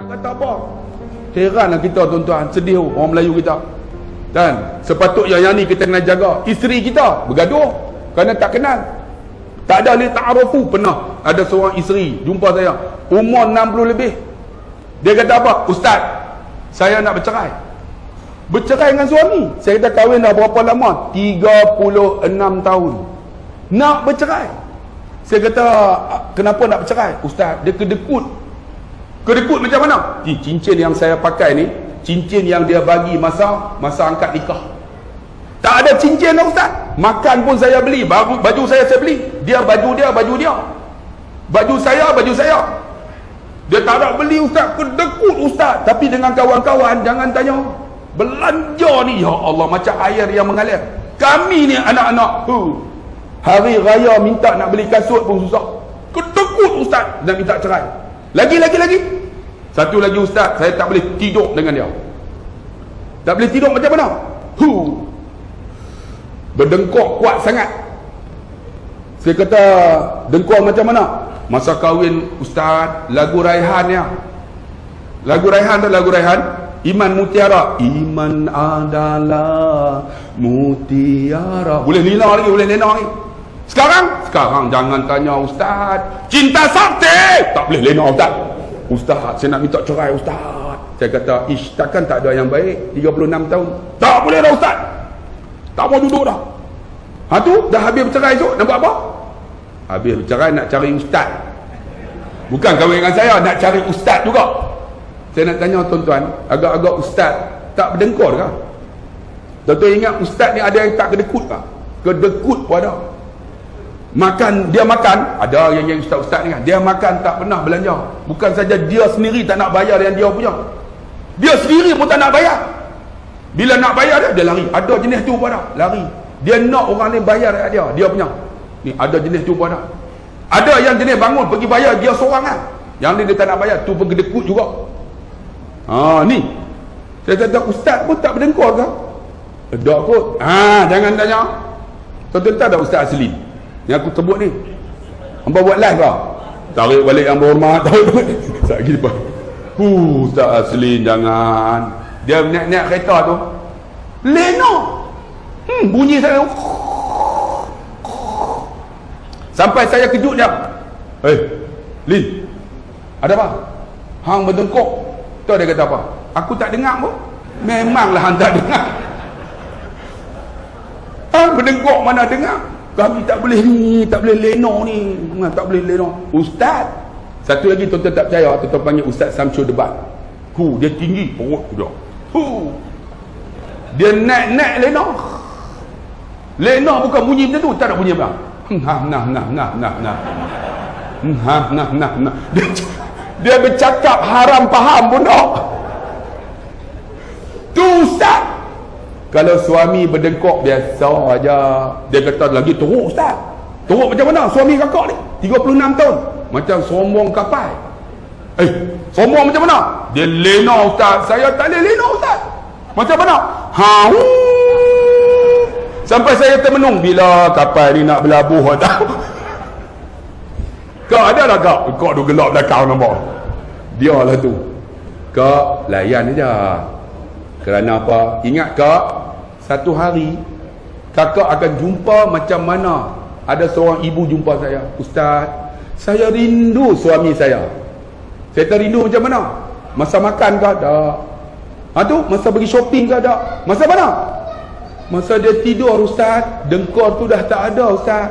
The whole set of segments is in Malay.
Kata apa? Heranlah kita tuan-tuan, sedih orang Melayu kita. Dan sepatutnya yang ni kita kena jaga. Isteri kita bergaduh kerana tak kenal. Tak ada li ta'arufu. Pernah ada seorang isteri jumpa saya, umur 60 lebih. Dia kata apa? Ustaz, saya nak bercerai. Bercerai dengan suami. Saya kata kahwin dah berapa lama? 36 tahun. Nak bercerai. Saya kata, kenapa nak bercerai? Ustaz, dia kedekut. Kedekut macam mana? Cincin yang saya pakai ni, cincin yang dia bagi masa angkat nikah. Tak ada cincin lah Ustaz. Makan pun saya beli, baju saya beli. Dia baju dia. Baju saya. Dia tak nak beli Ustaz. Kedekut Ustaz. Tapi dengan kawan-kawan, jangan tanya. Belanja ni, ya Allah, macam air yang mengalir. Kami ni anak-anak, hari raya minta nak beli kasut pun susah. Kedekut Ustaz. Dan minta cerai. Lagi. Satu lagi Ustaz, saya tak boleh tidur dengan dia. Tak boleh tidur macam mana? Berdengkok kuat sangat. Saya kata, dengkok macam mana? Masa kahwin Ustaz, lagu Raihan ya. Lagu Raihan. Iman mutiara. Iman adalah mutiara. Boleh lina lagi. Sekarang jangan tanya Ustaz. Cinta sakti. Tak boleh lena Ustaz. Ustaz, saya nak minta cerai Ustaz. Saya kata, takkan tak ada yang baik. 36 tahun. Tak boleh dah Ustaz. Tak mau duduk dah. Tu dah habis bercerai esok, nak buat apa? Habis bercerai nak cari Ustaz. Bukan kahwin dengan saya, nak cari Ustaz juga. Saya nak tanya tuan-tuan, agak-agak Ustaz tak berdengkur ke? Tuan-tuan ingat Ustaz ni ada yang tak kedekut ke? Kedekut pun ada. Dia makan, ada yang ustaz-ustaz ni kan, dia makan tak pernah belanja. Bukan saja dia sendiri tak nak bayar yang dia punya, dia sendiri pun tak nak bayar. Bila nak bayar dia lari. Ada jenis tu pun ada, lari. Dia nak orang lain bayar dia punya. Ni ada jenis tu pun ada. Ada yang jenis bangun pergi bayar dia seorang kan. Yang ni dia tak nak bayar, tu pun kedekut juga. Ni saya kata ustaz pun tak berdengkur ke? Tak kot. Jangan tanya. Tuan-tuan tak ada ustaz asli yang aku sebut ni. Hangpa buat live ke? Tarik balik yang berhormat. Tak gitu. Ustaz asli jangan. Dia naik kereta tu. Lena. Bunyi saya. Sampai saya kejut dia. Lin. Ada apa? Hang berdengkok. Tahu dia kata apa? Aku tak dengar pun. Memanglah hang tak dengar. Hang berdengkok mana dengar? Kami tak boleh ni, tak boleh leno ni. Tak boleh leno. Ustaz. Satu lagi tuan-tuan tak percaya, tuan-tuan panggil Ustaz Samsul Debat. Dia tinggi perut dia. Dia naik leno. Leno bukan bunyi macam tu, tak ada bunyi apa. Dia bercakap haram faham pun tak. Tu Ustaz. Kalau suami berdengkok biasa aja. Dia kata lagi teruk Ustaz. Teruk macam mana suami kakak ni 36 tahun. Macam sombong kapal. Sombong macam mana? Dia lena Ustaz. Saya tak boleh lena Ustaz. Macam mana? Sampai saya termenung. Bila kapal ni nak berlabuh tak? Kau ada lah kau tu gelap belakang nampak. Dia lah tu. Kau layan aja. Kerana apa? Ingat kak, satu hari kakak akan jumpa macam mana ada seorang ibu jumpa saya. Ustaz, saya rindu suami saya. Saya tak rindu macam mana? Masa makan ke? Tak. Tu masa pergi shopping ke? Tak. Masa mana? Masa dia tidur Ustaz, dengkor tu dah tak ada Ustaz.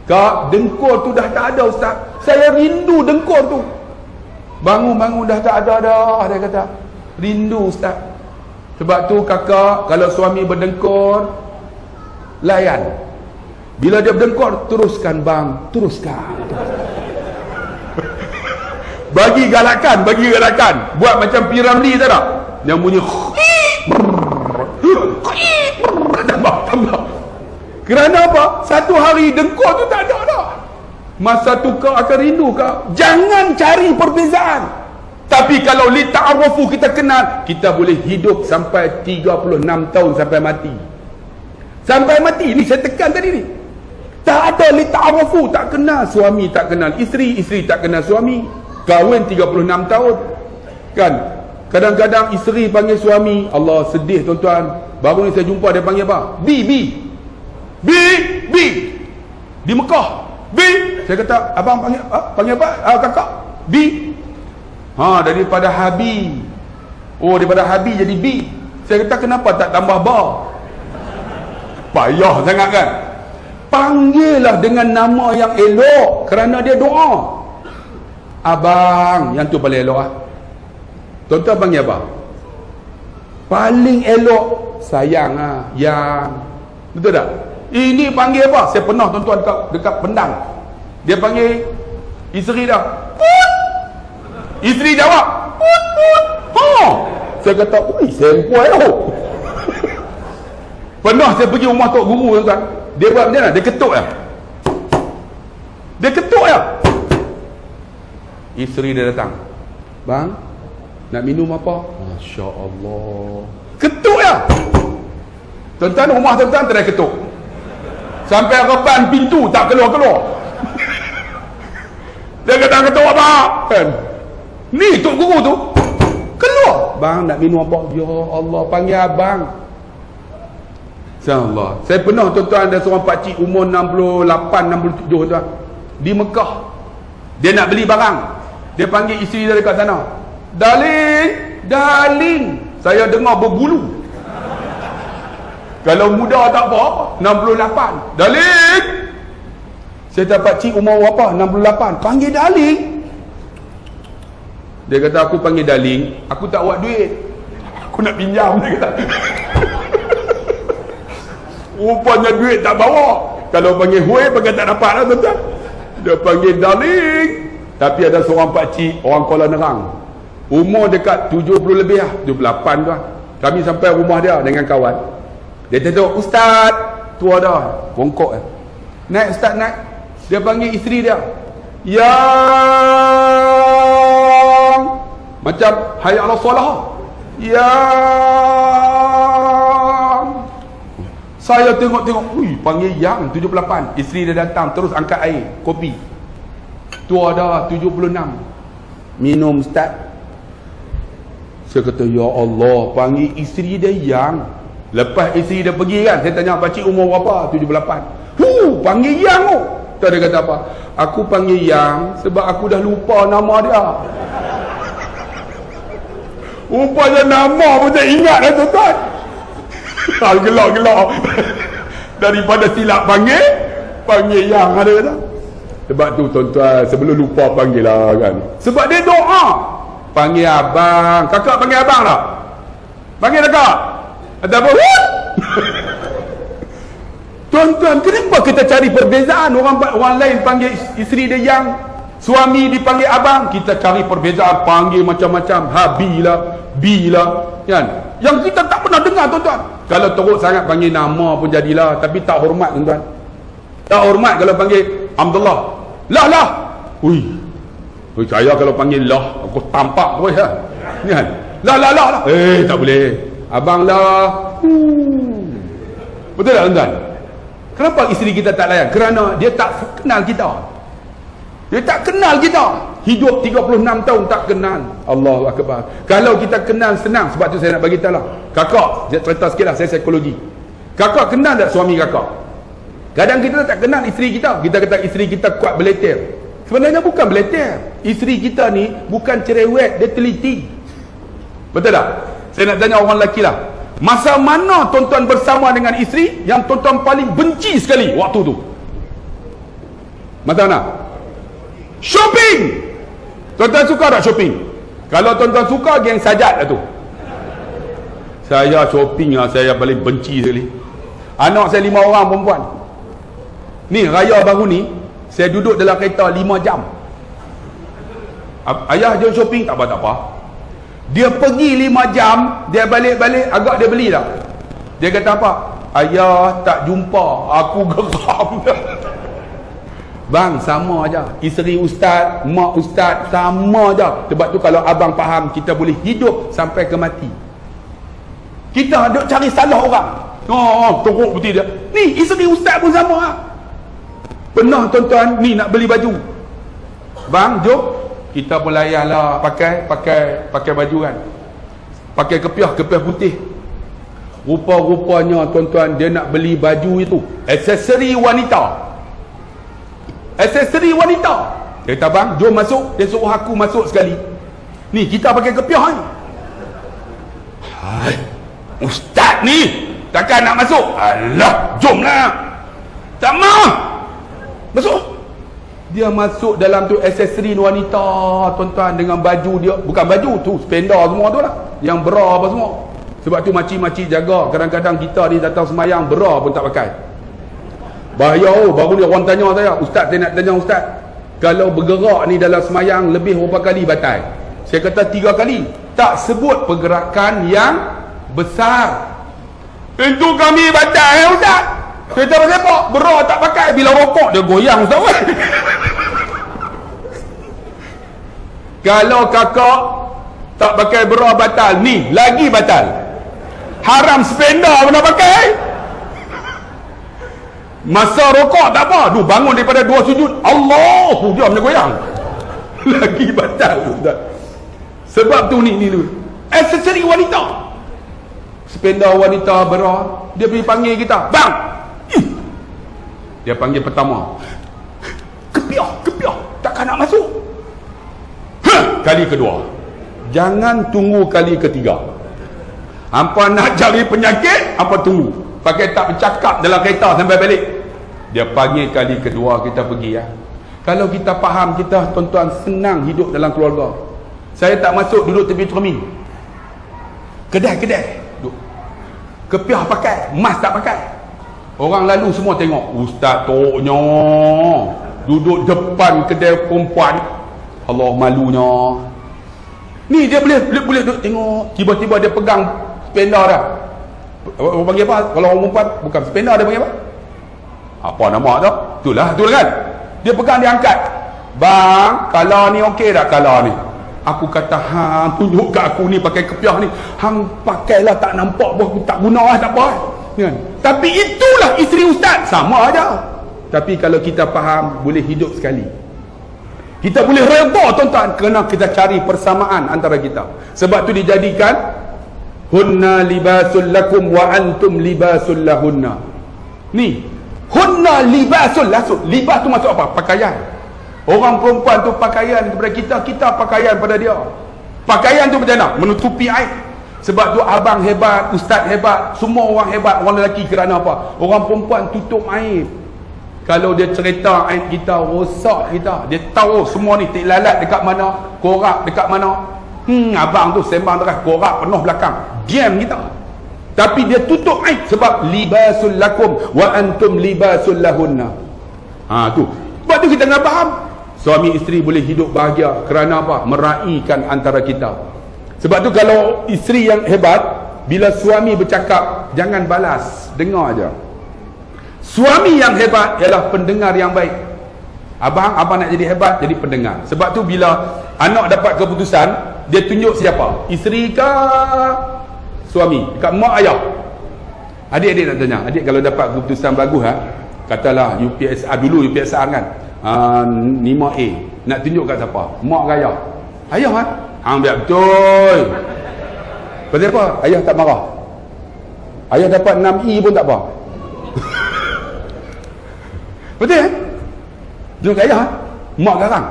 Kak, dengkor tu dah tak ada Ustaz. Saya rindu dengkor tu. Bangun-bangun dah tak ada dah, dia kata. Rindu Ustaz. Sebab tu kakak, kalau suami berdengkur, layan. Bila dia berdengkur, teruskan bang, teruskan. Bagi galakan. Buat macam Piramli tak tak? Yang bunyi tambah. Kerana apa? Satu hari dengkur tu tak ada dah. Masa tu kau akan rindu kau. Jangan cari perbezaan. Tapi kalau li ta'arufu kita kenal, kita boleh hidup sampai 36 tahun sampai mati. Sampai mati. Ni saya tekan tadi ni. Tak ada li ta'arufu, tak kenal suami, tak kenal isteri, isteri tak kenal suami. Kahwin 36 tahun. Kan? Kadang-kadang isteri panggil suami, Allah sedih tuan-tuan. Baru ni saya jumpa dia panggil apa? B. Di Mekah. B. Saya kata, abang panggil apa? Kakak. B. Daripada Habi. Daripada Habi jadi B. Saya kata, kenapa tak tambah ba? Payah sangat kan? Panggillah dengan nama yang elok, kerana dia doa. Abang, yang tu paling elok Tuan-tuan panggil apa? Paling elok sayang yang. Betul tak? Ini panggil apa? Saya pernah tuan-tuan dekat Pendang. Dia panggil isteri dah. Put. Isteri jawab. Put. Saya kata, ui, sempoi tu. Pernah saya pergi rumah tok guru tuan-tuan. Dia buat macam mana? Dia ketuk ya. Isteri dia datang. Bang, nak minum apa? Masya Allah. Ketuk ya. Tuan-tuan, rumah tuan-tuan tengah ketuk. Sampai reban pintu tak keluar-keluar. Dia kata ketuk apa? Kan? Ni tok guru tu keluar. Bang, nak minum apa? Ya Allah, panggil abang. InsyaAllah. Saya pernah tuan-tuan, ada seorang pakcik umur 68, 67 tuan, di Mekah. Dia nak beli barang. Dia panggil isteri dia dekat sana. Darling, saya dengar berbulu. Kalau muda tak apa, 68. Darling. Saya tak pakcik umur berapa? 68. Panggil darling. Dia kata, aku panggil darling, aku tak buat duit. Aku nak pinjam, dia kata. Rupanya duit tak bawa. Kalau panggil hui, pakai tak dapat lah tuan-tuan. Dia panggil darling. Tapi ada seorang pakcik, orang Kuala Nerang, umur dekat 70 lebih lah, 78 tuan. Kami sampai rumah dia dengan kawan. Dia tengok, Ustaz, tua dah, bongkok lah. Naik Ustaz, naik. Dia panggil isteri dia. Yang macam hayya ala solah. Yang saya tengok-tengok, panggil yang 78. Isteri dia datang, terus angkat air, kopi. Tua dah 76. Minum Ustaz. Saya kata, ya Allah, panggil isteri dia yang. Lepas isteri dia pergi kan, saya tanya, pakcik umur berapa? 78. Panggil yang tu. Tak, dia kata apa? Aku panggil yang sebab aku dah lupa nama dia. Rupanya nama pun tak ingat lah tuan-tuan. Gelak-gelak. Daripada silap panggil yang, ada kata. Sebab tu tuan-tuan, sebelum lupa panggil lah kan. Sebab dia doa. Panggil abang. Kakak panggil abang tak? Panggil kakak. Ada apa? Tuan-tuan, kenapa kita cari perbezaan? Orang lain panggil isteri dia yang, suami dipanggil abang. Kita cari perbezaan, panggil macam-macam. Habi lah, B lah, kan? Yang kita tak pernah dengar tuan-tuan. Kalau teruk sangat panggil nama pun jadilah. Tapi tak hormat tuan-tuan. Tak hormat kalau panggil Abdullah. Lah. Ui, saya kalau panggil lah, aku tampak terus lah. Ni kan? Lah. Tak boleh. Abang lah. Betul tak tuan-tuan? Kenapa isteri kita tak layan? Kerana dia tak kenal kita. Dia tak kenal kita. Hidup 36 tahun tak kenal. Allahu Akbar. Kalau kita kenal senang. Sebab tu saya nak bagi tahu lah. Kakak, saya cerita sikit lah, saya psikologi. Kakak kenal tak suami kakak? Kadang kita tak kenal isteri kita. Kita kata isteri kita kuat beletir. Sebenarnya bukan beletir. Isteri kita ni bukan cerewet, dia teliti. Betul tak? Saya nak tanya orang lelaki lah. Masa mana tuan-tuan bersama dengan isteri yang tuan-tuan paling benci sekali waktu tu? Masa mana? Shopping. Tuan-tuan suka tak shopping? Kalau tuan-tuan suka, geng sajat lah tu. Saya shopping lah, saya paling benci sekali. Anak saya 5 orang perempuan. Ni raya baru ni, saya duduk dalam kereta 5 jam. Ayah jom shopping, tak apa-apa. Dia pergi 5 jam, dia balik-balik, agak dia beli tak? Dia kata apa? Ayah tak jumpa, aku geram. Bang, sama aja. Isteri ustaz, mak ustaz, sama aja. Sebab tu kalau abang faham, kita boleh hidup sampai ke mati. Kita duk cari salah orang. Teruk betul dia. Ni isteri ustaz pun sama lah. Pernah tuan-tuan, ni nak beli baju. Bang, jom. Kita pun layanlah pakai baju kan. Pakai kepiah putih. Rupa-rupanya tuan-tuan dia nak beli baju itu, aksesori wanita. Aksesori wanita. Dia kata, bang, jom masuk. Dia suruh aku masuk sekali. Ni kita pakai kepiah ni. Hai, ustaz ni takkan nak masuk? Alah, jomlah. Tak mau. Masuk. Dia masuk dalam tu aksesori wanita, tuan-tuan, dengan baju dia. Bukan baju tu, spender semua tu lah. Yang bra apa semua. Sebab tu makcik-makcik jaga. Kadang-kadang kita ni datang semayang, bra pun tak pakai. Bahaya. Baru ni orang tanya saya, ustaz, saya nak tanya ustaz, kalau bergerak ni dalam semayang lebih berapa kali batal? Saya kata 3 kali. Tak sebut pergerakan yang besar. Itu kami batal ya ustaz. Saya tak pasal apa? Bra tak pakai. Bila rokok dia goyang ustaz. Kalau kakak tak pakai bra batal, ni lagi batal. Haram spender pun nak pakai. Masa rokok tak apa. Duh, bangun daripada 2 sujud, Allah, dia macam goyang. Lagi batal ustaz. Sebab tu ni tu. Aksesori wanita. Spender wanita bra, dia pergi panggil kita, bang. Dia panggil pertama, kepiah, takkan nak masuk. Kali kedua. Jangan tunggu kali ketiga. Hampa nak cari penyakit, hampa tunggu. Pakai tak bercakap dalam kereta sampai balik. Dia panggil kali kedua, kita pergi ya. Kalau kita faham, kita tuan-tuan senang hidup dalam keluarga. Saya tak masuk duduk tepi cermin. Kedai duduk. Kepiah pakai, mask tak pakai. Orang lalu semua tengok, ustaz toknya duduk depan kedai perempuan. Allah, malunya. Ni dia boleh duduk tengok. Tiba-tiba dia pegang spender dah. Orang panggil apa? Kalau orang perempuan bukan spender, dia panggil apa? Apa nama tu? Itulah kan. Dia pegang, dia angkat. Bang, kalau ni okey tak kalau ni? Aku kata, hang tunjuk kat aku ni pakai kepiah ni. Hang pakailah, tak nampak pun, tak guna lah, tak apa. Kan? Tapi itulah isteri ustaz. Sama aja. Tapi kalau kita faham, boleh hidup sekali. Kita boleh redha tuan-tuan, kerana kita cari persamaan antara kita. Sebab tu dijadikan hunna libasul lakum wa antum libasul lahunna. Ni hunna libasul lakum. Libas tu maksud apa? Pakaian. Orang perempuan tu pakaian kepada kita, kita pakaian pada dia. Pakaian tu macam mana? Menutupi aib. Sebab tu abang hebat, ustaz hebat, semua orang hebat. Orang lelaki kerana apa? Orang perempuan tutup aib. Kalau dia cerita aib kita, rosak kita. Dia tahu semua ni, tik lalat dekat mana, korak dekat mana. Abang tu sembang terus, korak penuh belakang. Diam kita. Tapi dia tutup aib sebab libasul lakum wa antum libasul lahunna. Tu. Sebab tu kita nak faham. Suami isteri boleh hidup bahagia kerana apa? Meraihkan antara kita. Sebab tu kalau isteri yang hebat, bila suami bercakap, jangan balas, dengar aja. Suami yang hebat ialah pendengar yang baik. Abang nak jadi hebat, jadi pendengar. Sebab tu bila anak dapat keputusan, dia tunjuk siapa? Isteri ke suami? Dekat mak ayah. Adik-adik nak tanya, adik kalau dapat keputusan bagus katalah UPSR dulu, UPSR kan, 5A, nak tunjuk kat siapa? Mak ke ayah? Ayah kan? Hang biar betul. Pasal apa? Ayah tak marah. Ayah dapat 6E pun tak apa. Betul kan? Tunjuk kat ayah. Mak garang.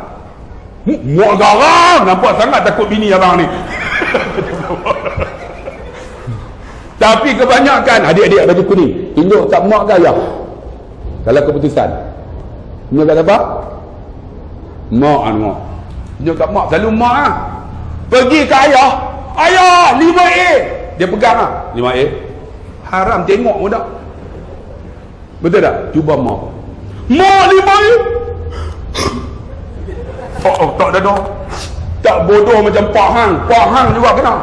Mak garang. Nampak sangat takut bini abang ni. Tapi kebanyakan adik-adik baju kuning, tunjuk kat mak ke ayah? Kalau keputusan tunjuk kat siapa? Mak. Tunjuk kat mak, selalu mak lah. Pergi ke ayah, ayah 5A, dia pegang lah 5A. Haram tengok pun tak. Betul tak? Cuba mak 5A. Tak ada dah. Tak bodoh macam Pak Hang juga kena.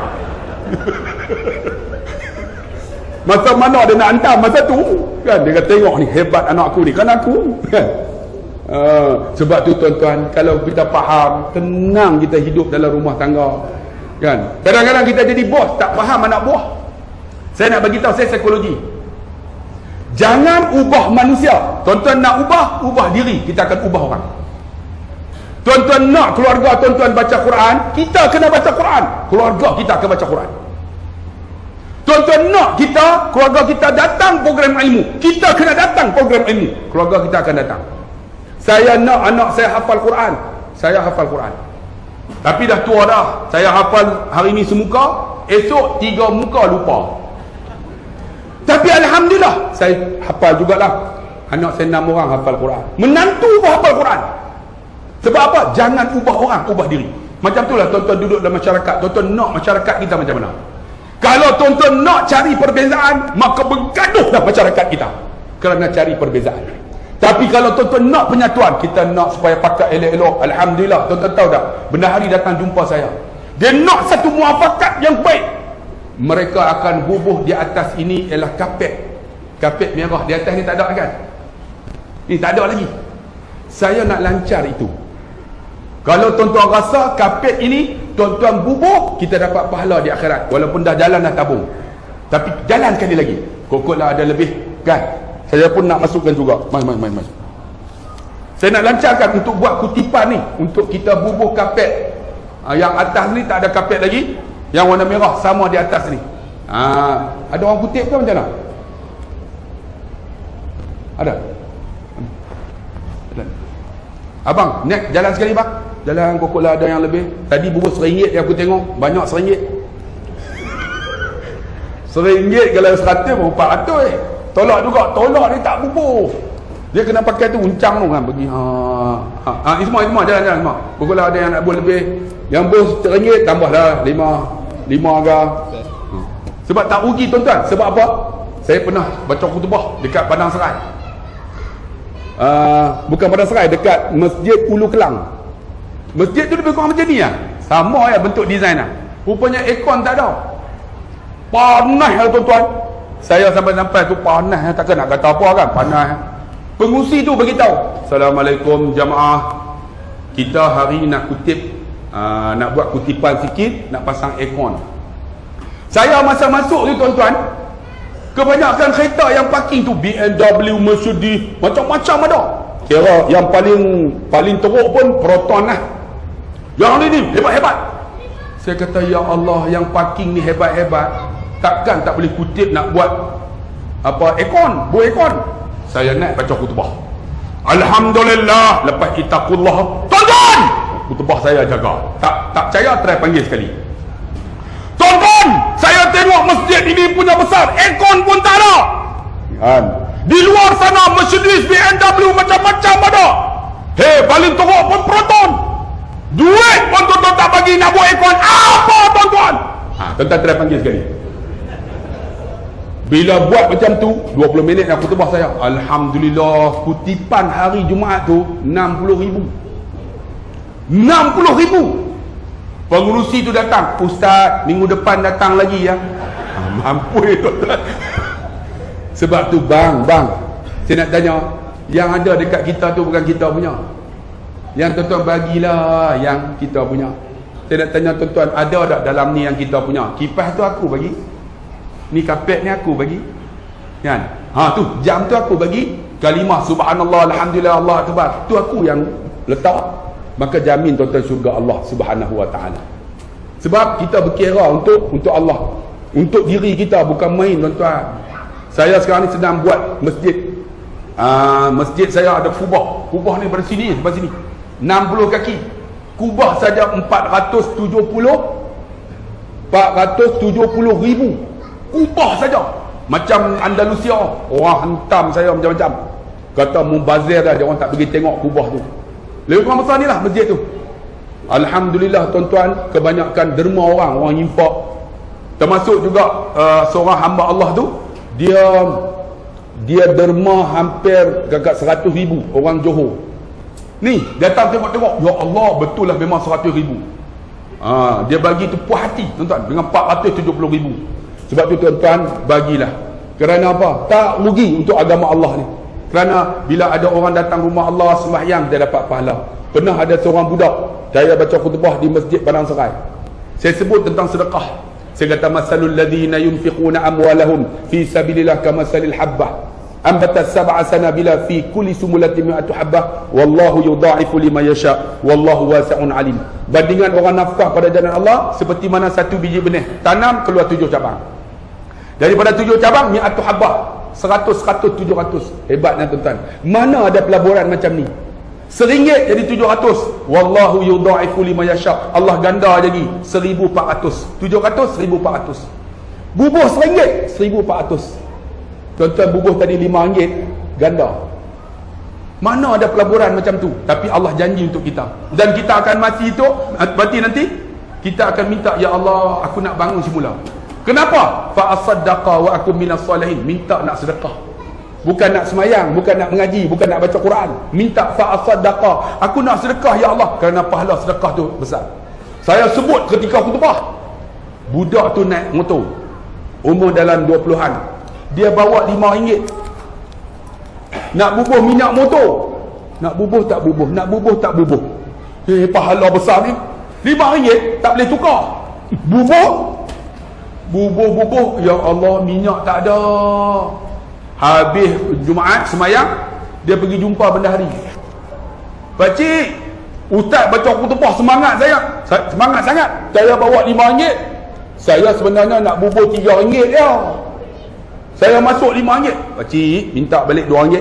Masa mana dia nak hantar masa tu kan, dia kata tengok ni hebat anak aku ni, kan aku kan. Sebab tu tuan-tuan, kalau kita faham, tenang kita hidup dalam rumah tangga kan. Kadang-kadang kita jadi bos, tak faham anak buah. Saya nak bagi tahu, saya psikologi. Jangan ubah manusia. Tuan-tuan nak ubah diri, kita akan ubah orang. Tuan-tuan nak keluarga tuan-tuan baca Quran, kita kena baca Quran. Keluarga kita akan baca Quran. Tuan-tuan nak keluarga kita datang program ilmu, kita kena datang program ilmu. Keluarga kita akan datang. Saya nak anak saya hafal Quran, saya hafal Quran. Tapi dah tua dah. Saya hafal hari ni semuka, esok 3 muka lupa. Tapi alhamdulillah saya hafal jugalah. Anak saya 6 orang hafal Quran. Menantu pun hafal Quran. Sebab apa? Jangan ubah orang, ubah diri. Macam itulah tuan-tuan duduk dalam masyarakat. Tuan-tuan nak masyarakat kita macam mana? Kalau tuan-tuan nak cari perbezaan, maka bergaduhlah masyarakat kita kerana cari perbezaan. Tapi kalau tuan-tuan nak penyatuan, kita nak supaya pakat elok-elok. Alhamdulillah, tuan-tuan tahu tak? Bendahari datang jumpa saya. Dia nak satu muafakat yang baik. Mereka akan bubuh di atas ini ialah kapet. Kapet merah. Di atas ni tak ada kan? Ni tak ada lagi. Saya nak lancar itu. Kalau tuan-tuan rasa kapet ini tuan-tuan bubuh, kita dapat pahala di akhirat. Walaupun dah jalan dah tabung. Tapi jalan sekali lagi. Kokotlah ada lebih kan? Saya pun nak masukkan juga. Mas. Saya nak lancarkan untuk buat kutipan ni. Untuk kita bubuh kapet. Yang atas ni tak ada kapet lagi. Yang warna merah sama di atas ni. Ada orang kutip ke macam mana? Ada? Abang, naik jalan sekali bang. Jalan kokotlah ada yang lebih. Tadi bubuh RM1 yang aku tengok. Banyak RM1. RM1 kalau 100 pun RM400 Tolak juga. Tolak ni tak bubuh. Dia kena pakai tu uncang tu kan. Pergi. Ini semua jalan-jalan semua. Kokotlah ada yang nak bubuh lebih. Yang bubuh RM1 tambahlah 5 ke. Sebab tak rugi tuan-tuan. Sebab apa? Saya pernah baca khutbah dekat Padang Serai. Bukan Padang Serai, dekat Masjid Ulu Kelang. Masjid tu lebih kurang macam ni lah. Sama ya bentuk design lah. Rupanya aircon tak ada. Panas lah tuan-tuan. Saya sampai-sampai tu panas lah. Takkan nak kata apa kan. Panas lah. Pengusi tu beritahu, Assalamualaikum jamaah. Kita hari nak kutip, nak buat kutipan sikit, nak pasang aircon. Saya masa masuk tu tuan-tuan, kebanyakan kereta yang parking tu BMW, Mercedes, macam-macam ada. Kira yang paling teruk pun Proton lah. Yang ni hebat-hebat. Saya kata ya Allah, yang parking ni hebat-hebat, takkan tak boleh kutip nak buat apa aircon, buat aircon. Saya naik baca khutbah. Alhamdulillah, lepas itaqullah. Tuan-tuan, khutbah saya jaga. Tak percaya try panggil sekali. Tuan-tuan, saya tengok masjid ini punya besar, aircon pun tak ada. Kan? Di luar sana Mercedes, BMW macam-macam ada. Paling teruk pun Proton. Duit pun tuan-tuan tak bagi nak buat aircon. Apa tuan-tuan? Tuan-tuan try panggil sekali. Bila buat macam tu, 20 minit aku khutbah saya. Alhamdulillah, kutipan hari Jumaat tu 60,000. 60,000. Pengurusi tu datang, Ustaz, minggu depan datang lagi ya. Mampu tuan-tuan. Sebab tu bang, saya nak tanya, yang ada dekat kita tu bukan kita punya. Yang tuan-tuan bagilah yang kita punya. Saya nak tanya tuan-tuan, ada tak dalam ni yang kita punya? Kipas tu aku bagi. Ni kapet ni aku bagi. Kan? Tu jam tu aku bagi. Kalimah subhanallah alhamdulillah Allah akbar. Tu aku yang letak. Maka jamin tuan-tuan syurga Allah Subhanahu wa taala. Sebab kita berkira untuk Allah. Untuk diri kita, bukan main tuan-tuan. Saya sekarang ni sedang buat masjid. Masjid saya ada kubah. Kubah ni dari sini sampai sini. 60 kaki. Kubah saja 470,000. Kubah saja. Macam Andalusia. Orang hantam saya macam-macam. Kata mubazir dah, dia orang tak pergi tengok kubah tu. Lebih kurang besar ni lah masjid tu. Alhamdulillah tuan-tuan, kebanyakan derma orang impak. Termasuk juga seorang hamba Allah tu, dia derma hampir gagak 100,000 orang Johor. Ni datang tengok-tengok, ya Allah, betul lah memang 100,000. Dia bagi tu puas hati tuan-tuan dengan 470,000. Sebab tu tuan-tuan, bagilah. Kerana apa? Tak rugi untuk agama Allah ni. Kerana bila ada orang datang rumah Allah sembahyang, dia dapat pahala. Pernah ada seorang budak, saya baca khutbah di Masjid Padang Serai. Saya sebut tentang sedekah. Saya kata masalul ladzina yunfiquna amwalahum fi sabilillah kamasalil habbah Ambata sab'a sanabila fi kulli sumulatin mi'atu habbah wallahu yudha'ifu liman yasha wallahu wasi'un alim. Bandingan orang nafkah pada jalan Allah seperti mana satu biji benih tanam keluar 7 cabang. Daripada 7 cabang mi'atu habbah, 100 700. Hebatnya tuan-tuan. Mana ada pelaburan macam ni? RM1 jadi 700. Wallahu yudha'ifu liman yasha. Allah ganda jadi 1400. 700 1400. Bubuh RM1 1400. Tuan-tuan, bubuh tadi RM5 ganda. Mana ada pelaburan macam tu? Tapi Allah janji untuk kita. Dan kita akan mati nanti kita akan minta, ya Allah, aku nak bangun semula. Kenapa? Fa asaddaqa wa akum minas salihin. Minta nak sedekah. Bukan nak semayang, bukan nak mengaji, bukan nak baca Quran. Minta fa asaddaqa. Aku nak sedekah ya Allah, kerana pahala sedekah tu besar. Saya sebut ketika khutbah. Budak tu naik motor. Umur dalam 20-an. Dia bawa RM5. Nak bubuh minyak motor. Nak bubuh tak bubuh, nak bubuh tak bubuh. Pahala besar ni. RM5 tak boleh tukar. Bubuh, ya Allah, minyak tak ada. Habis Jumaat semayang, dia pergi jumpa bendahari. Pakcik, ustaz baca khutbah semangat saya. Semangat sangat. Saya bawa RM5. Saya sebenarnya nak bubuh RM3 dia. Saya masuk RM5. Pakcik minta balik RM2.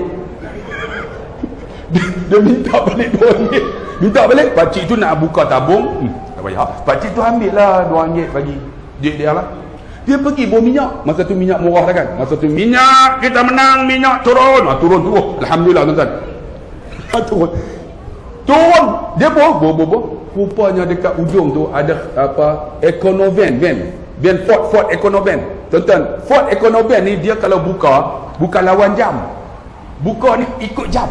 Dia minta balik RM2. Minta balik. Pakcik tu nak buka tabung. Tak payah. Pakcik tu ambil lah RM2 bagi duit dia lah. Dia pergi bawa minyak. Masa tu minyak murah dah kan. Masa tu minyak kita menang, minyak turun. Turun. Alhamdulillah tuan-tuan. Turun. Dia bawa. Rupanya dekat ujung tu ada apa? Econovan. Van Ford Econovan. Tuan-tuan, Ford Econovan ni dia kalau buka, bukan lawan jam. Buka ni ikut jam.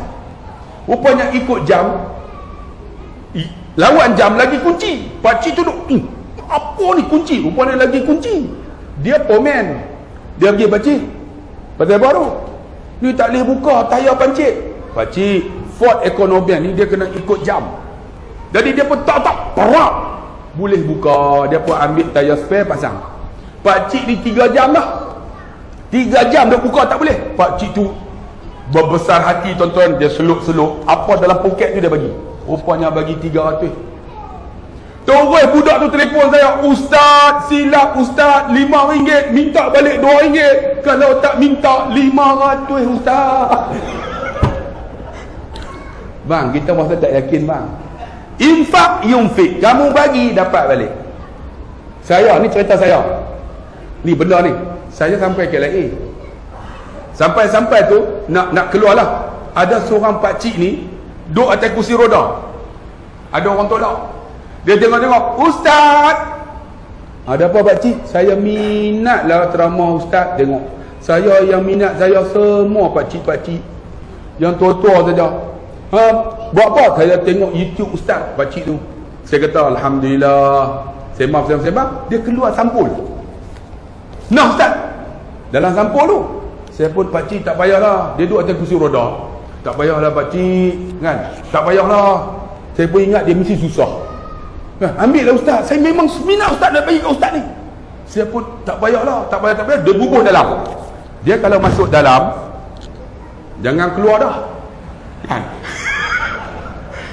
Rupanya ikut jam. Lawan jam lagi kunci. Pakcik tu duk, apa ni kunci? Rupanya lagi kunci. Dia pomen. Dia pergi, pakcik, pasal baru ni tak boleh buka tayar pancit. Pakcik, Ford Econovan ni dia kena ikut jam. Jadi dia pun tak perak boleh buka. Dia pun ambil tayar spare pasang. Pakcik ni 3 jam dah. 3 jam dah buka tak boleh. Pakcik tu berbesar hati tuan-tuan. Dia seluk-seluk apa dalam poket tu dia bagi. Rupanya bagi 300. Terus budak tu telefon saya. Ustaz, silap ustaz, RM5. Minta balik RM2. Kalau tak minta 500 ustaz. Bang, kita masa tak yakin bang. Infak yumfik. Kamu bagi dapat balik. Saya ni cerita saya. Ni benda ni. Saya sampai KLA. Sampai tu nak keluar lah. Ada seorang pakcik ni duduk atas kursi roda. Ada orang tolak. Dia tengok-tengok, ustaz. Ada apa pakcik? Saya minat lah ceramah ustaz. Tengok. Saya yang minat saya semua pakcik-pakcik. Yang tua-tua saja. Buat apa? Saya tengok YouTube ustaz pakcik tu. Saya kata alhamdulillah. Sembang. Dia keluar sampul. Nah ustaz. Dalam sampul tu, saya pun pakcik tak payahlah. Dia duduk atas kursi roda. Tak payahlah pakcik, kan? Tak payahlah. Saya pun ingat dia mesti susah. Ambil lah ustaz. Saya memang minat ustaz nak bagi kat ustaz ni. Saya pun tak payahlah. Tak payah. Dia bubuh dalam. Dia kalau masuk dalam, jangan keluar dah. Kan?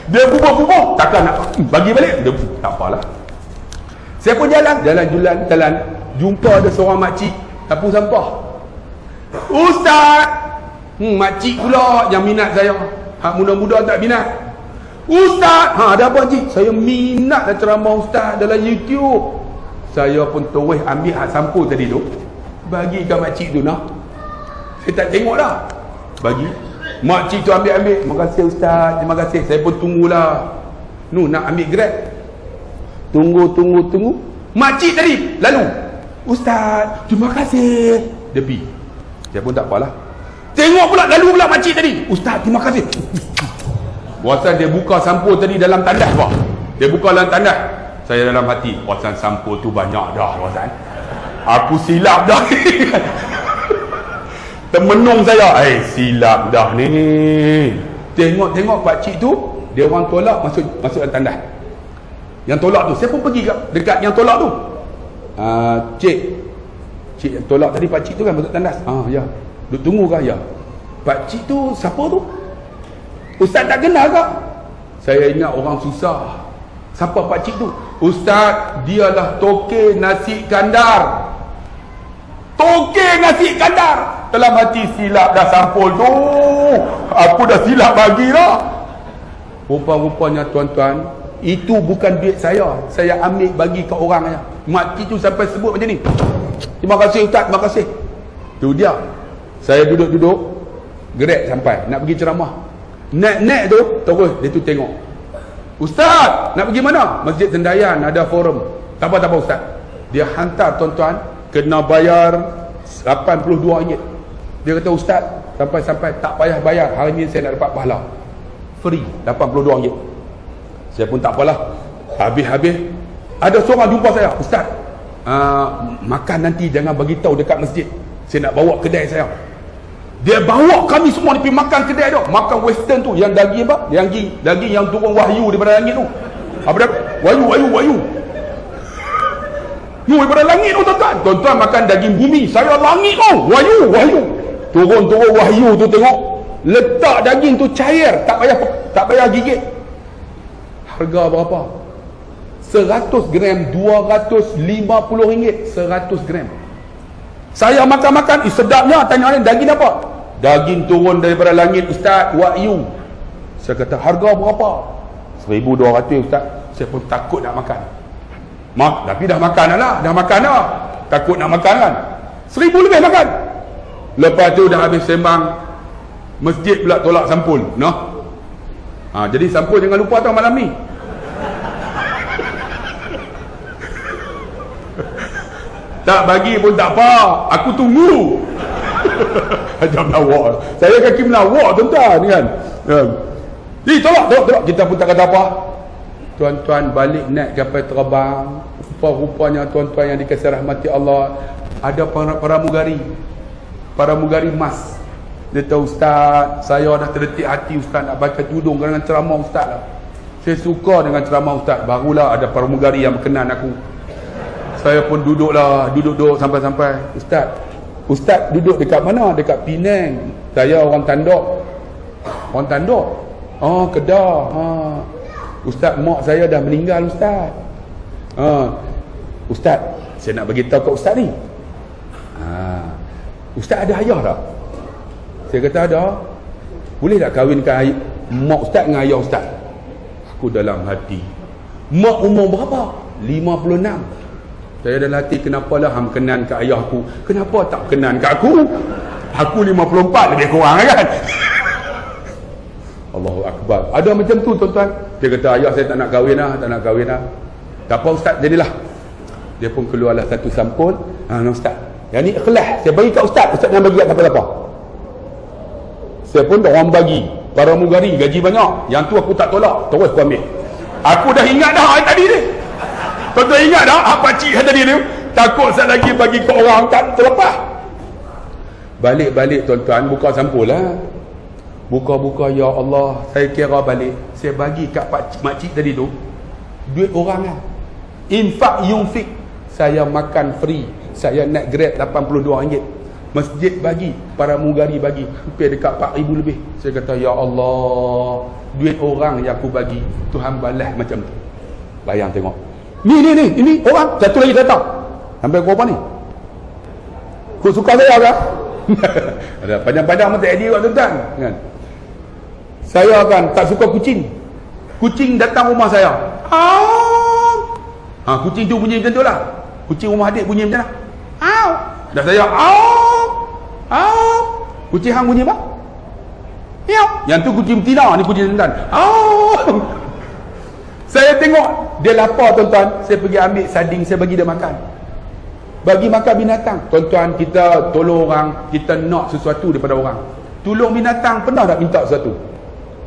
Dia bubuh. Takkan nak bagi balik. Dia tak apalah. Saya pun jalan. Jumpa ada seorang makcik sapu sampah. Ustaz, makcik pula yang minat saya. Hak muda-muda tak minat. Ustaz, ada apa cik? Saya minat dah ceramah ustaz dalam YouTube. Saya pun terus ambil hak sampul tadi tu, bagi ke makcik tu nah. Saya tak tengok dah. Bagi. Makcik tu ambil. Terima kasih ustaz, terima kasih. Saya pun tunggulah. Nak ambil Grab. Tunggu. Makcik tadi lalu. Ustaz, terima kasih. Dia pergi. Saya pun tak apalah. Tengok pula, lalu pula makcik tadi. Ustaz, terima kasih. Wasan dia buka sampul tadi dalam tandas bah. Dia buka dalam tandas. Saya dalam hati, wasan sampul tu banyak dah wasan. Aku silap dah. Termenung saya. Silap dah ni. Tengok pakcik tu, dia orang tolak masuk dalam tandas. Yang tolak tu, saya pun pergi dekat yang tolak tu. Cik yang tolak tadi pakcik tu kan masuk tandas. Ya. Duk tunggu kah? Ya. pakcik tu siapa tu? Ustaz tak kenal ke? Saya ingat orang susah. Siapa pakcik tu? Ustaz, dialah tokeh nasi kandar. Tokeh nasi kandar. Dalam hati, silap dah sampul tu. Aku dah silap bagi dah. Rupa-rupanya tuan-tuan, itu bukan duit saya. Saya ambil bagi ke orang aja. Makcik tu sampai sebut macam ni. Terima kasih Ustaz, terima kasih. Tu dia. Saya duduk-duduk, gerak sampai nak pergi ceramah. Naik-naik tu, terus dia tu tengok. Ustaz, nak pergi mana? Masjid Sendayan, ada forum. Tak apa Ustaz. Dia hantar tuan-tuan, kena bayar RM82. Dia kata, Ustaz, sampai-sampai tak payah bayar. Hari ni saya nak dapat pahala. Free, RM82. Saya pun tak apalah. Habis-habis, ada seorang jumpa saya. Ustaz, makan nanti jangan bagi tahu dekat masjid. Saya nak bawa kedai saya. Dia bawa kami semua ni pergi makan kedai tu. Makan western tu, yang daging apa? Daging yang turun wahyu daripada langit tu. Apa dah? Wahyu. Daripada langit tu tuan-tuan. Tuan-tuan makan daging bumi. Saya langit tu. Wahyu. Turun wahyu tu tengok. Letak daging tu cair. Tak payah gigit. Harga berapa? 100 gram RM250. 100 gram. Saya makan, sedapnya. Tanya ni, daging apa? Daging turun daripada langit Ustaz, wahyu. Saya kata, harga berapa? 1,200 Ustaz. Saya pun takut nak makan. Tapi dah makan lah. Takut nak makan kan. 1,000 lebih makan. Lepas tu dah habis sembang, masjid pula tolak sampul. Jadi sampul jangan lupa tau malam ni. Tak bagi pun tak apa, aku tunggu. Macam melawak. Saya kaki melawak tuan-tuan kan. Tolak. Kita pun tak kata apa. Tuan-tuan balik naik kapal terbang. Rupa-rupanya tuan-tuan yang dikasihi rahmati Allah, ada pramugari emas. Dia tahu, Ustaz, saya dah terdetik hati Ustaz nak baca tudung dengan ceramah Ustaz lah. Saya suka dengan ceramah Ustaz. Barulah ada pramugari yang berkenan aku. Saya pun duduk sampai-sampai. Ustaz duduk dekat mana? Dekat Penang. Saya orang Tanduk. Oh, Kedah. Ustaz, mak saya dah meninggal Ustaz. Ustaz, saya nak bagi tahu kat Ustaz ni. Ustaz ada ayah tak? Saya kata ada. Boleh tak kahwinkan mak Ustaz dengan ayah Ustaz? Aku dalam hati, mak umur berapa? 56. Saya dalam hati, kenapalah hang kenan kat ayahku? Kenapa tak kenan kat aku? Aku 54 lebih kurang kan? Allahu Akbar. Ada macam tu tuan-tuan. Dia kata, ayah saya tak nak kahwin lah. Tak apa Ustaz, jadilah. Dia pun keluarlah satu sampul. Ustaz, yang ni ikhlas. Saya bagi kat Ustaz. Ustaz jangan bagi kat siapa-siapa. Saya pun orang bagi. Para mugari gaji banyak. Yang tu aku tak tolak. Terus aku ambil. Aku dah ingat dah hari tadi ni. Tuan-tuan ingat dah apa cik tadi ni? Takut saya lagi bagi ke orang tak terlepas. Balik tuan-tuan, buka sampul lah. Buka, ya Allah, saya kira balik. Saya bagi kat makcik tadi tu duit orang lah. Infak yungfik. Saya makan free. Saya naik grab RM82. Masjid bagi, para mugari bagi, hampir dekat 4,000 lebih. Saya kata, ya Allah, duit orang yang aku bagi, Tuhan balas macam tu. Bayang tengok. Ini orang satu lagi datang. Sampai berapa ni? Kau suka saya kan? Ada padang-padang mata dia tuan-tuan kan. Saya kan tak suka kucing. Kucing datang rumah saya. Kucing tu bunyi macam tu lah. Kucing rumah adik bunyi macam mana? Dah saya kucing hang bunyi apa? Yang tu kucing betina, ni kucing jantan. Saya tengok dia lapar tuan-tuan, saya pergi ambil sarding, saya bagi dia makan. Bagi makan binatang. Tuan-tuan, kita tolong orang, kita nak sesuatu daripada orang. Tolong binatang, pernah tak minta sesuatu?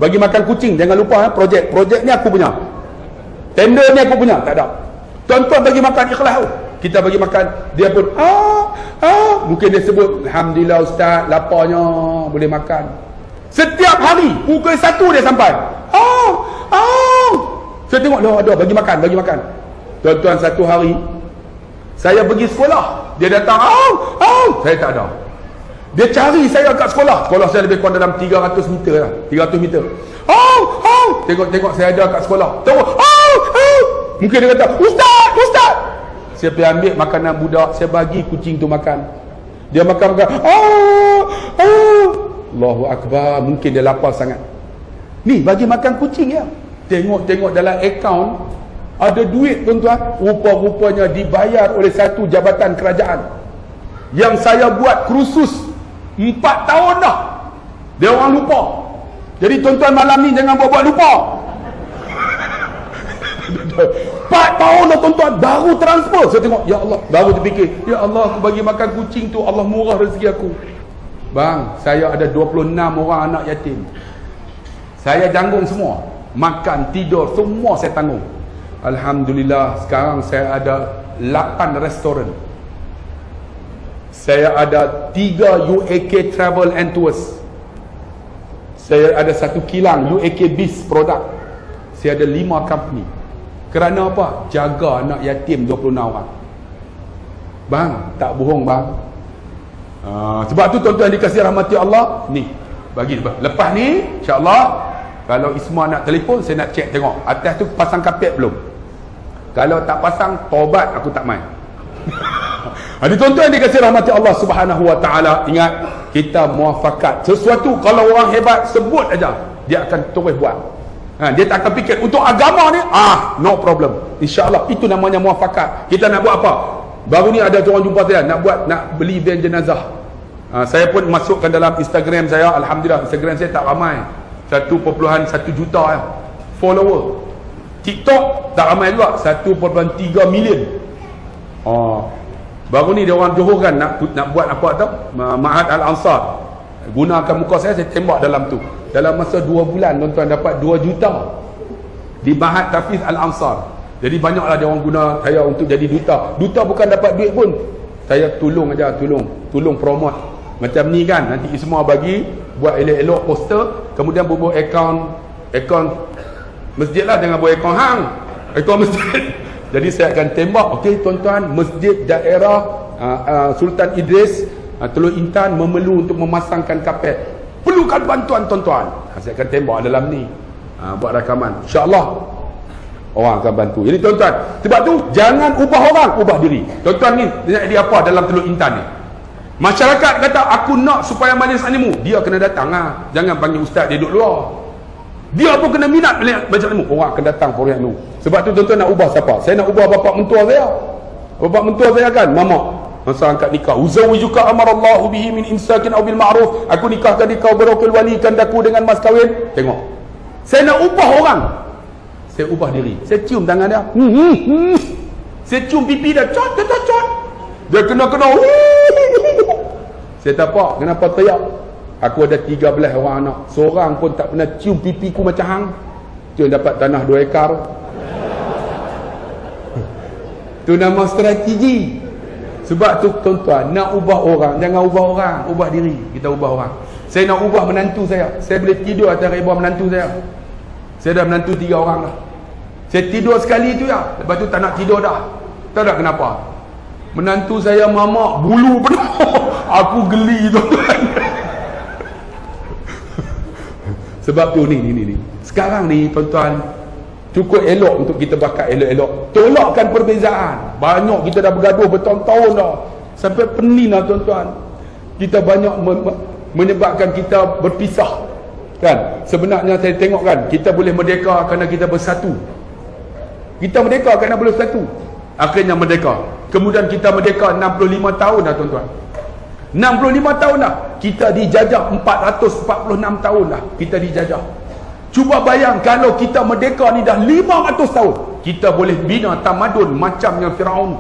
Bagi makan kucing, jangan lupa projek ni aku punya. Tender ni aku punya, tak ada. Tuan-tuan bagi makan ikhlas tu. Kita bagi makan, dia pun mungkin dia sebut, alhamdulillah Ustaz, laparnya boleh makan. Setiap hari pukul 1 dia sampai. Saya tengok dah ada bagi makan. Tuan-tuan, satu hari saya pergi sekolah, dia datang, saya tak ada. Dia cari saya kat sekolah. Sekolah saya lebih kurang dalam 300 meter lah. 300 meter. Tengok saya ada kat sekolah. Mungkin dia kata, Ustaz. Saya pergi ambil makanan budak, saya bagi kucing tu makan. Dia makan. Allahu Akbar. Mungkin dia lapar sangat. Ni bagi makan kucing ya. Tengok dalam akaun ada duit tuan-tuan. Rupa-rupanya dibayar oleh satu jabatan kerajaan. Yang saya buat kursus 4 tahun dah. Dia orang lupa. Jadi tuan-tuan malam ni jangan buat-buat lupa. 4 tahun dah tuan-tuan, baru transfer. Saya tengok, ya Allah, baru terfikir, ya Allah, aku bagi makan kucing tu, Allah murah rezeki aku. Bang, saya ada 26 orang anak yatim. Saya tanggung semua. Makan, tidur, semua saya tanggung. Alhamdulillah, sekarang saya ada 8 restoran. Saya ada 3 UAK Travel and Tours. Saya ada 1 kilang UAK Biz produk. Saya ada 5 company. Kerana apa? Jaga anak yatim 26 orang. Bang, tak bohong bang. Sebab tu tuan-tuan dikasih rahmati Allah. Ni, bagi lepas ni insya-Allah, kalau Isma nak telefon, saya nak cek tengok atas tu pasang kapet belum. Kalau tak pasang, taubat aku tak main. Jadi tuan-tuan dikasih rahmati Allah Subhanahu wa taala, ingat kita muafakat. Sesuatu kalau orang hebat sebut aja, dia akan terus buat. Dia tak akan fikir untuk agama ni, no problem. InsyaAllah itu namanya muafakat. Kita nak buat apa? Baru ni ada orang jumpa saya nak beli van jenazah. Saya pun masukkan dalam Instagram saya. Alhamdulillah Instagram saya tak ramai, 1.1 juta follower. TikTok tak ramai juga, 1.3 million. Baru ni dia orang Johor kan nak buat apa tu, Ma'had Al-Ansar. Gunakan muka saya tembak dalam tu. Dalam masa 2 bulan tuan-tuan dapat 2 juta di Ma'had Tafiz Al-Ansar. Jadi banyaklah dia orang guna saya untuk jadi duta. Duta bukan dapat duit pun, saya tolong aja, tolong promote. Macam ni kan, nanti semua bagi buat elok-elok poster, kemudian buat akaun masjid lah, jangan buat akaun masjid. Jadi saya akan tembak, okey tuan-tuan, masjid daerah Sultan Idris Teluk Intan memerlu untuk memasangkan kapet, perlukan bantuan tuan-tuan. Saya akan tembak dalam ni, buat rakaman, insya-Allah orang akan bantu. Jadi tuan-tuan, sebab tu jangan ubah orang, ubah diri. Tuan-tuan ni dia apa dalam Teluk Intan ni, masyarakat kata aku nak supaya majlis ilmu, dia kena datang jangan panggil ustaz dia duduk luar. Dia pun kena minat majlis ilmu, orang akan datang for ilmu. Sebab tu tuan-tuan nak ubah siapa? Saya nak ubah bapak mentua saya. Bapak mentua saya kan mamak masa angkat nikah, uzawijuka amarallahu bihi min imsakin aw bil ma'ruf, aku nikahkan kau berokil walikan daku dengan mas kahwin. Tengok, saya nak ubah orang, saya ubah diri. Saya cium tangan dia, saya cium pipi dia, cot, dia kena saya tak apa, kenapa teriak? Aku ada 13 orang anak, seorang pun tak pernah cium pipiku macam hang. Tu dapat tanah 2 ekar. Tu nama strategi. Sebab tu tuan-tuan, nak ubah orang, jangan ubah orang, ubah diri. Kita ubah orang. Saya nak ubah menantu saya. Saya boleh tidur atas rebah menantu saya. Saya dah menantu 3 orang dah. Saya tidur sekali tu ya, lepas tu tak nak tidur dah. Tahu tak kenapa? Menantu saya mamak bulu penuh. Aku geli tuan-tuan. Sebab tu ni. Sekarang ni tuan-tuan, cukup elok untuk kita bakat elok-elok. Tolakkan perbezaan. Banyak kita dah bergaduh bertahun-tahun dah, sampai pening lah tuan-tuan. Kita banyak menyebabkan kita berpisah kan. Sebenarnya saya tengok kan, kita boleh merdeka kerana kita bersatu. Kita merdeka kerana boleh bersatu, akhirnya merdeka. Kemudian kita merdeka 65 tahun dah tuan-tuan. 65 tahun dah. Kita dijajah 446 tahun dah. Kita dijajah. Cuba bayang kalau kita merdeka ni dah 500 tahun, kita boleh bina tamadun macamnya Firaun,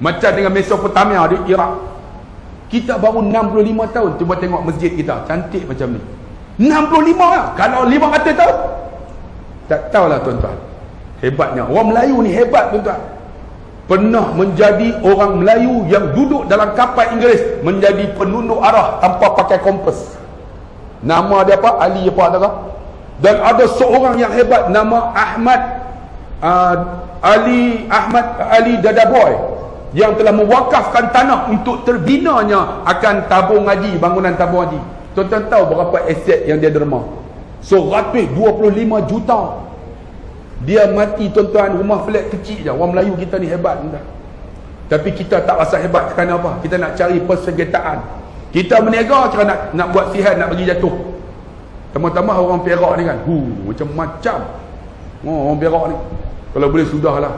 macam dengan Mesopotamia di Iraq. Kita baru 65 tahun. Cuba tengok masjid kita, cantik macam ni. 65 lah. Kalau 500 tahun, tak tahulah tuan-tuan. Hebatnya orang Melayu ni, hebat tuan-tuan. Pernah menjadi orang Melayu yang duduk dalam kapal Inggeris, menjadi penunduk arah tanpa pakai kompas. Nama dia apa? Ali apa tak? Dan ada seorang yang hebat nama Ali Dadaboy. yang telah mewakafkan tanah untuk terbinanya akan tabung haji, bangunan tabung haji. Tuan-tuan tahu berapa aset yang dia derma? 125 juta. Dia mati tuan-tuan, rumah flat kecil je. Orang Melayu kita ni hebat tuan. Tapi kita tak rasa hebat kerana apa? Kita nak cari persengketaan. Kita berniaga cara nak buat sihat, nak bagi jatuh. Tambah-tambah orang Perak ni kan, macam-macam. Orang Perak ni kalau boleh sudahlah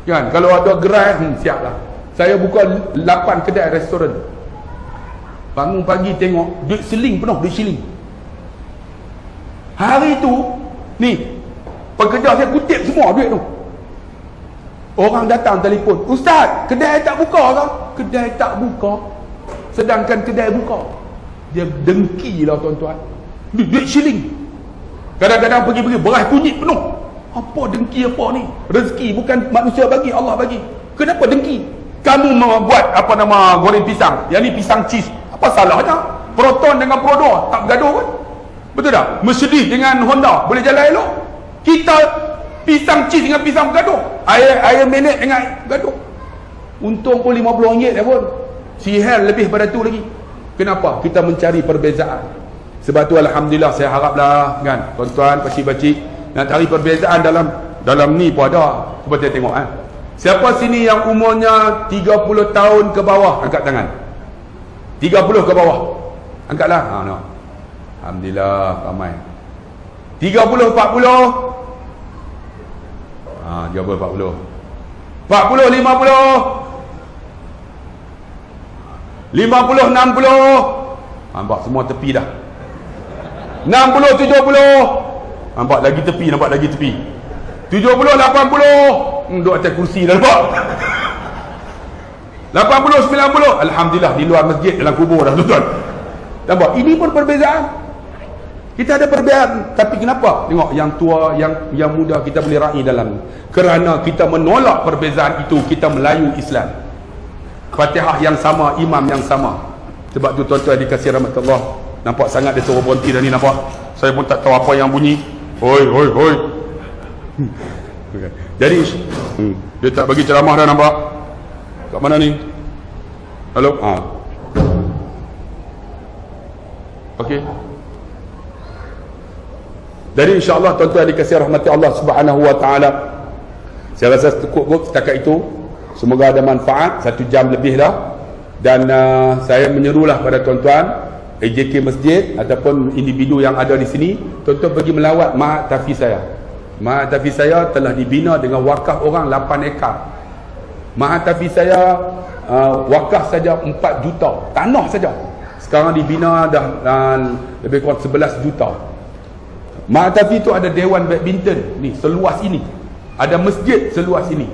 kan. Kalau ada gerai, siap lah. Saya buka 8 kedai restoran. Bangun pagi tengok duit siling penuh, duit siling. Hari tu ni pekerja saya kutip semua duit tu. Orang datang telefon, "Ustaz, kedai tak buka ke?" Kedai tak buka, sedangkan kedai buka. Dia dengki lah tuan-tuan. Duit siling. Kadang-kadang pergi-pergi beras kunyit penuh. Apa dengki apa ni? Rezeki bukan manusia bagi, Allah bagi. Kenapa dengki? Kamu membuat apa nama goreng pisang, yang ni pisang cheese. Apa salahnya? Proton dengan Prodo tak bergaduh kan? Betul tak? Mercedes dengan Honda boleh jalan elok. Kita pisang cheese dengan pisang bergaduh. Air menet dengan bergaduh. Untung pun RM50 dah pun. Si hell lebih pada tu lagi. Kenapa? Kita mencari perbezaan. Sebab tu alhamdulillah saya haraplah kan tuan-tuan, pakcik-pakcik, nak cari perbezaan dalam ni pun ada. Cuba saya tengok siapa sini yang umurnya 30 tahun ke bawah, angkat tangan. 30 ke bawah, angkatlah. No. Alhamdulillah ramai. 30 40. 30 40. 40 50. 50 60. Nampak semua tepi dah. 60 70. Nampak lagi tepi, nampak lagi tepi. 70 80. Duduk atas kursi dah nampak. 80 90. Alhamdulillah di luar masjid, dalam kubur dah tuan-tuan. Nampak? Ini pun perbezaan. Kita ada perbezaan, tapi kenapa? Tengok yang tua, yang muda kita boleh raih dalam. Kerana kita menolak perbezaan itu, kita Melayu Islam. Fatihah yang sama, imam yang sama. Sebab tu tuan-tuan dikasih rahmat Allah. Nampak sangat dia suruh berhenti dah ni, nampak? Saya pun tak tahu apa yang bunyi. Hoi hoi hoi. Jadi dia tak bagi ceramah dah, nampak? Kat mana ni? Halo? Okey. Jadi insya-Allah tuan-tuan dikasihi rahmati Allah Subhanahu wa taala. Saya rasa cukup setakat itu. Semoga ada manfaat. 1 jam lebih dah. Dan saya menyerulah pada tuan-tuan AJK Masjid ataupun individu yang ada di sini, tuan-tuan pergi melawat Mahat Tahfiz saya. Mahat Tahfiz saya telah dibina dengan wakaf orang 8 ekar. Mahat Tahfiz saya wakaf saja 4 juta tanah saja. Sekarang dibina dah lebih kurang 11 juta. Mahat Tahfiz itu ada dewan badminton ni seluas ini. Ada masjid seluas ini.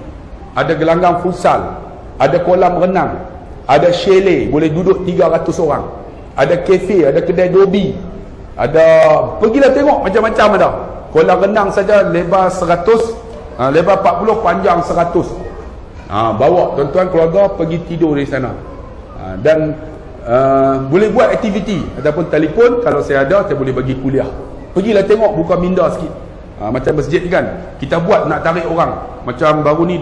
Ada gelanggang futsal, ada kolam renang, ada chalet boleh duduk 300 orang. Ada kafe, ada kedai dobi. Ada, pergilah tengok macam-macam ada. Kolam renang saja lebar 100, lebar 40, panjang 100. Bawa tuan-tuan keluarga pergi tidur di sana. Dan boleh buat aktiviti ataupun telefon, kalau saya ada saya boleh bagi kuliah. Pergilah tengok, buka minda sikit. Macam masjid kan, kita buat nak tarik orang. Macam baru ni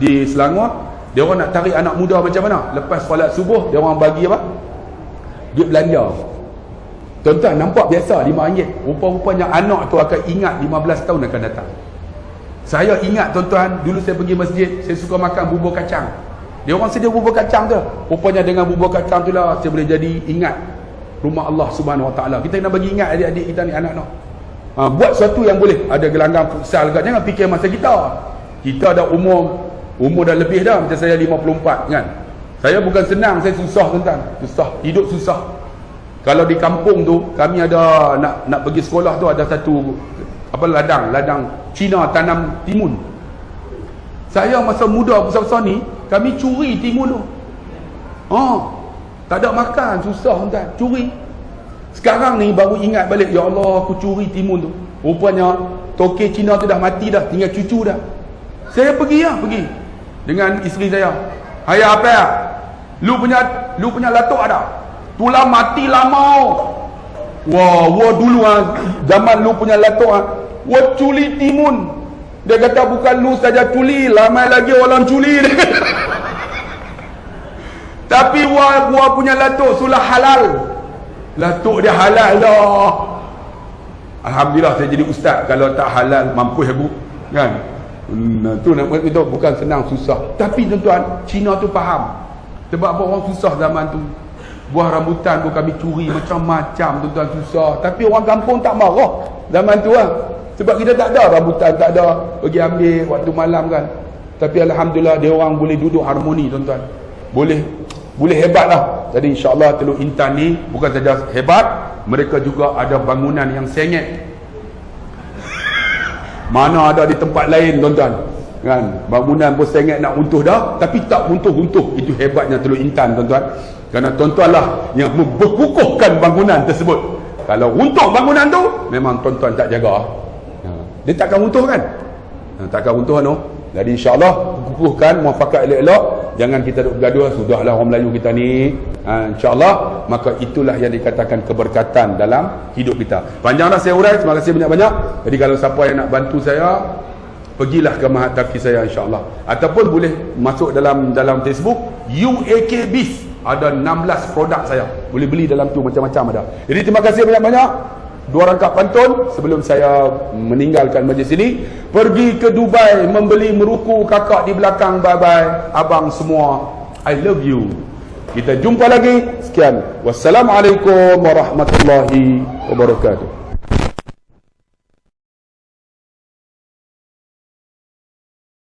di Selangor, dia orang nak tarik anak muda macam mana? Lepas solat subuh, dia orang bagi apa? Duit belanja. Tuan-tuan nampak biasa RM5. Rupa-rupanya anak tu akan ingat 15 tahun akan datang. Saya ingat tuan-tuan, dulu saya pergi masjid, saya suka makan bubur kacang. Dia orang sedia bubur kacang tu. Rupanya dengan bubur kacang tu lah saya boleh jadi ingat rumah Allah Subhanahu Wa Taala. Kita nak bagi ingat adik-adik kita ni, anak-anak. Buat sesuatu yang boleh. Ada gelanggang futsal kat, jangan fikir masa kita. Kita dah umur dah lebih dah, macam saya 54 kan. Saya bukan senang, saya susah tuan-tuan. Susah, hidup susah. Kalau di kampung tu kami ada nak pergi sekolah tu, ada satu apa ladang Cina tanam timun. Saya masa muda besar-besar ni kami curi timun tu. Tak ada makan, susah tuan-tuan, curi. Sekarang ni baru ingat balik, ya Allah aku curi timun tu. Rupanya toke Cina tu dah mati dah, tinggal cucu dah. Saya pergi dengan isteri saya. Hai apa ya? Lu punya latuk ada? Tulah mati lama. Wah dulu zaman lu punya latuk wah culi timun. Dia kata bukan lu saja culi, ramai lagi orang culi. Tapi gua punya latuk sulah halal. Latuk dia halal lah. Alhamdulillah saya jadi ustaz. Kalau tak halal mampus aku, kan? Tu nak itu bukan senang, susah. Tapi tuan-tuan, Cina tu faham. Sebab apa orang susah zaman tu. Buah rambutan pun kami curi macam-macam, tuan-tuan, susah. Tapi orang kampung tak marah zaman tu lah. Sebab kita tak ada rambutan, tak ada pergi ambil waktu malam kan. Tapi alhamdulillah dia orang boleh duduk harmoni, tuan-tuan. Boleh hebat lah. Jadi insyaAllah Teluk Intan ni bukan saja hebat, mereka juga ada bangunan yang sengit. Mana ada di tempat lain, tuan-tuan, kan? Bangunan pun sengit nak runtuh dah, tapi tak runtuh-runtuh. Itu hebatnya Teluk Intan, tuan-tuan. Kerana tuan-tuan lah yang memperkukuhkan bangunan tersebut. Kalau runtuh bangunan tu, memang tuan-tuan tak jaga. Dia takkan runtuh kan? Takkan runtuh no. Jadi insyaAllah kukuhkan, muafakat elok-elok. Jangan kita duk bergaduh. Sudahlah orang Melayu kita ni, insyaAllah. Maka itulah yang dikatakan keberkatan dalam hidup kita. Panjanglah saya urai. Terima kasih banyak-banyak. Jadi kalau siapa yang nak bantu saya, pergilah ke Mahat Tafkir saya, insyaAllah. Ataupun boleh masuk dalam Facebook UAK Biz. Ada 16 produk saya. Boleh beli dalam tu, macam-macam ada. Jadi terima kasih banyak-banyak. 2 rangkap pantun sebelum saya meninggalkan majlis ini. Pergi ke Dubai membeli meruku kakak di belakang. Bye-bye abang semua, I love you. Kita jumpa lagi. Sekian, wassalamualaikum warahmatullahi wabarakatuh.